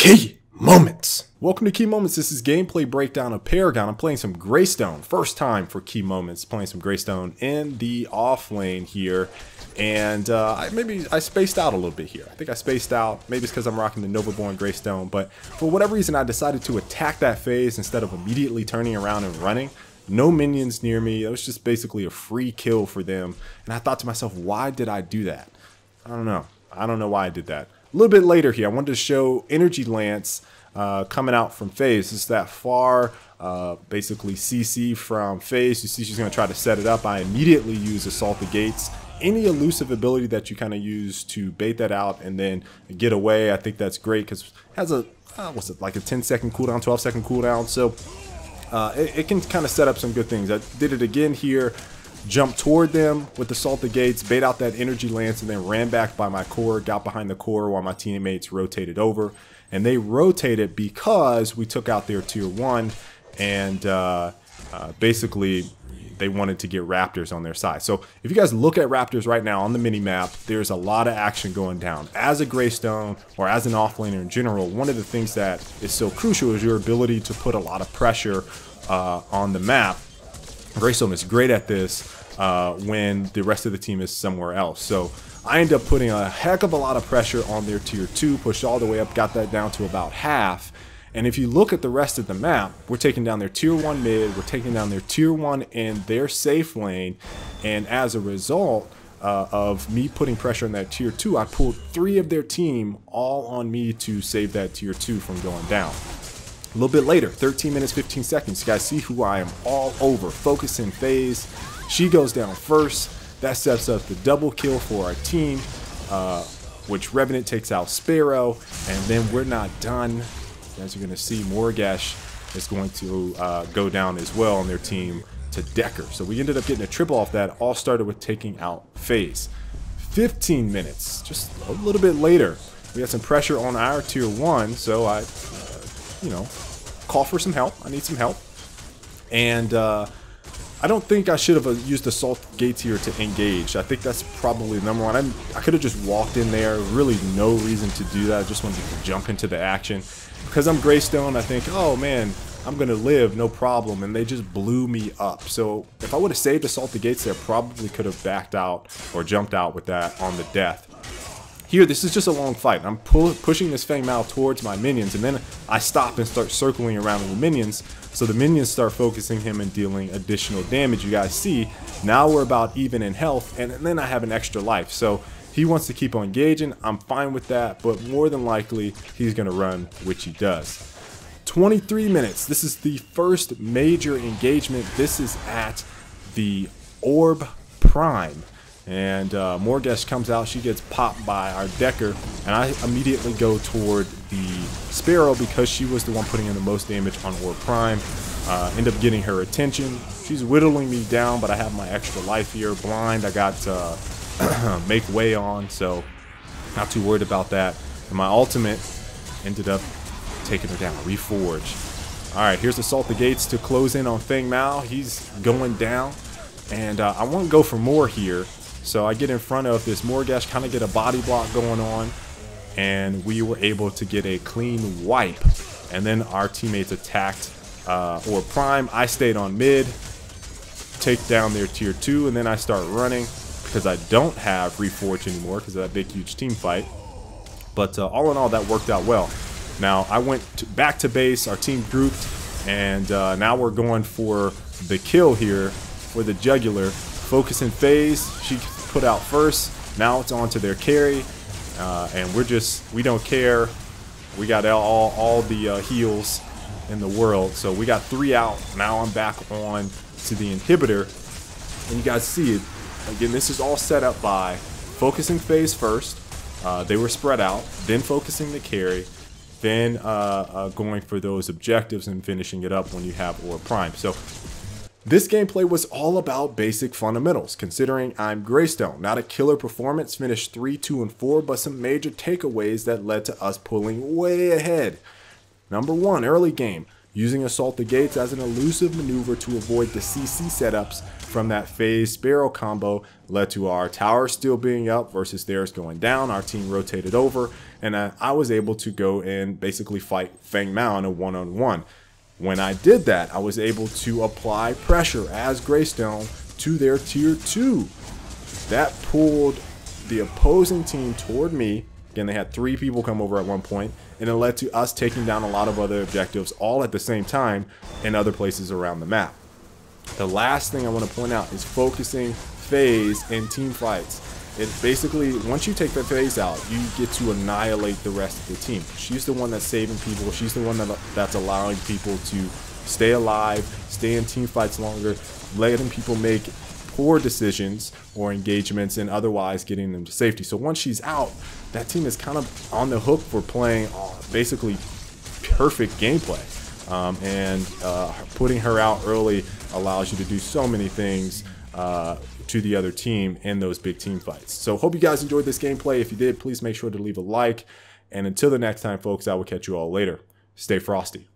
Key Moments. Welcome to Key Moments. This is gameplay breakdown of Paragon. I'm playing some Greystone. First time for Key Moments, playing some Greystone in the off lane here. And maybe I spaced out a little bit here. I think I spaced out. Maybe it's because I'm rocking the Novaborn Greystone. But for whatever reason, I decided to attack that phase instead of immediately turning around and running. No minions near me. It was just basically a free kill for them. And I thought to myself, why did I do that? I don't know. I don't know why I did that. A little bit later here, I wanted to show Energy Lance coming out from phase. It's that far, basically CC from phase. You see she's going to try to set it up. I immediately use Assault the Gates. Any elusive ability that you kind of use to bait that out and then get away, I think that's great because it has a, what's it, like a 10-second cooldown, 12-second cooldown. So it can kind of set up some good things. I did it again here. Jumped toward them with Assault the Gates, bait out that Energy Lance, and then ran back by my core, got behind the core while my teammates rotated over. And they rotated because we took out their tier 1, and basically they wanted to get Raptors on their side. So if you guys look at Raptors right now on the mini-map, there's a lot of action going down. As a Greystone, or as an offlaner in general, one of the things that is so crucial is your ability to put a lot of pressure on the map. Greystone is great at this when the rest of the team is somewhere else. So I end up putting a heck of a lot of pressure on their tier 2, pushed all the way up, got that down to about half. And if you look at the rest of the map, we're taking down their tier 1 mid, we're taking down their tier 1 in their safe lane. And as a result of me putting pressure on that tier 2, I pulled 3 of their team all on me to save that tier 2 from going down. A little bit later, 13 minutes, 15 seconds, you guys see who I am all over. Focus in phase. She goes down first. That sets up the double kill for our team, which Revenant takes out Sparrow. And then we're not done. As you're going to see, Morgash is going to go down as well on their team to Decker. So we ended up getting a triple off that. All started with taking out phase. 15 minutes, just a little bit later, we had some pressure on our tier 1. So I call for some help. I need some help. And I don't think I should have used Assault Gates here to engage. I think that's probably the number one. I could have just walked in there. Really no reason to do that. I just wanted to jump into the action. Because I'm Greystone, I think, oh man, I'm going to live, no problem. And they just blew me up. So if I would have saved Assault the Gates there, probably could have backed out or jumped out with that on the death. Here, this is just a long fight. I'm pushing this Feng Mao towards my minions, and then I stop and start circling around the minions, so the minions start focusing him and dealing additional damage. You guys see, now we're about even in health, and then I have an extra life. So he wants to keep on engaging. I'm fine with that, but more than likely, he's going to run, which he does. 23 minutes. This is the first major engagement. This is at the Orb Prime. And Morgash comes out, she gets popped by our Decker, and I immediately go toward the Sparrow because she was the one putting in the most damage on Orb Prime. End up getting her attention. She's whittling me down, but I have my extra life here. Blind, I got make way on, so not too worried about that. And my ultimate ended up taking her down. Reforge. Alright, here's Assault the Gates to close in on Feng Mao. He's going down, and I want to go for more here. So I get in front of this Morgash, kind of get a body block going on, and we were able to get a clean wipe. And then our teammates attacked Orb Prime. I stayed on mid, take down their tier 2, and then I start running because I don't have Reforge anymore because of that big huge team fight. But all in all, that worked out well. Now I went back to base, our team grouped, and now we're going for the kill here for the jugular. Focus in phase, she put out first. Now it's on to their carry, and we don't care. We got all the heals in the world, so we got 3 out. Now I'm back on to the inhibitor, and you guys see it again. This is all set up by focusing phase first. They were spread out, then focusing the carry, then going for those objectives and finishing it up when you have Orb Prime. So this gameplay was all about basic fundamentals, considering I'm Greystone. Not a killer performance, finished 3, 2, and 4, but some major takeaways that led to us pulling way ahead. Number 1, early game. Using Assault the Gates as an elusive maneuver to avoid the CC setups from that phase Sparrow combo led to our tower still being up versus theirs going down. Our team rotated over, and I was able to go and basically fight Feng Mao in a one-on-one. When I did that, I was able to apply pressure as Greystone to their tier 2. That pulled the opposing team toward me. Again, they had 3 people come over at one point, and it led to us taking down a lot of other objectives all at the same time in other places around the map. The last thing I want to point out is focusing phase in team fights. It basically, once you take the phase out, you get to annihilate the rest of the team. She's the one that's saving people. She's the one that's allowing people to stay alive, stay in team fights longer, letting people make poor decisions or engagements and otherwise getting them to safety. So once she's out, that team is kind of on the hook for playing basically perfect gameplay. Putting her out early allows you to do so many things to the other team in those big team fights. So hope you guys enjoyed this gameplay. If you did, please make sure to leave a like. And until the next time, folks, I will catch you all later. Stay frosty.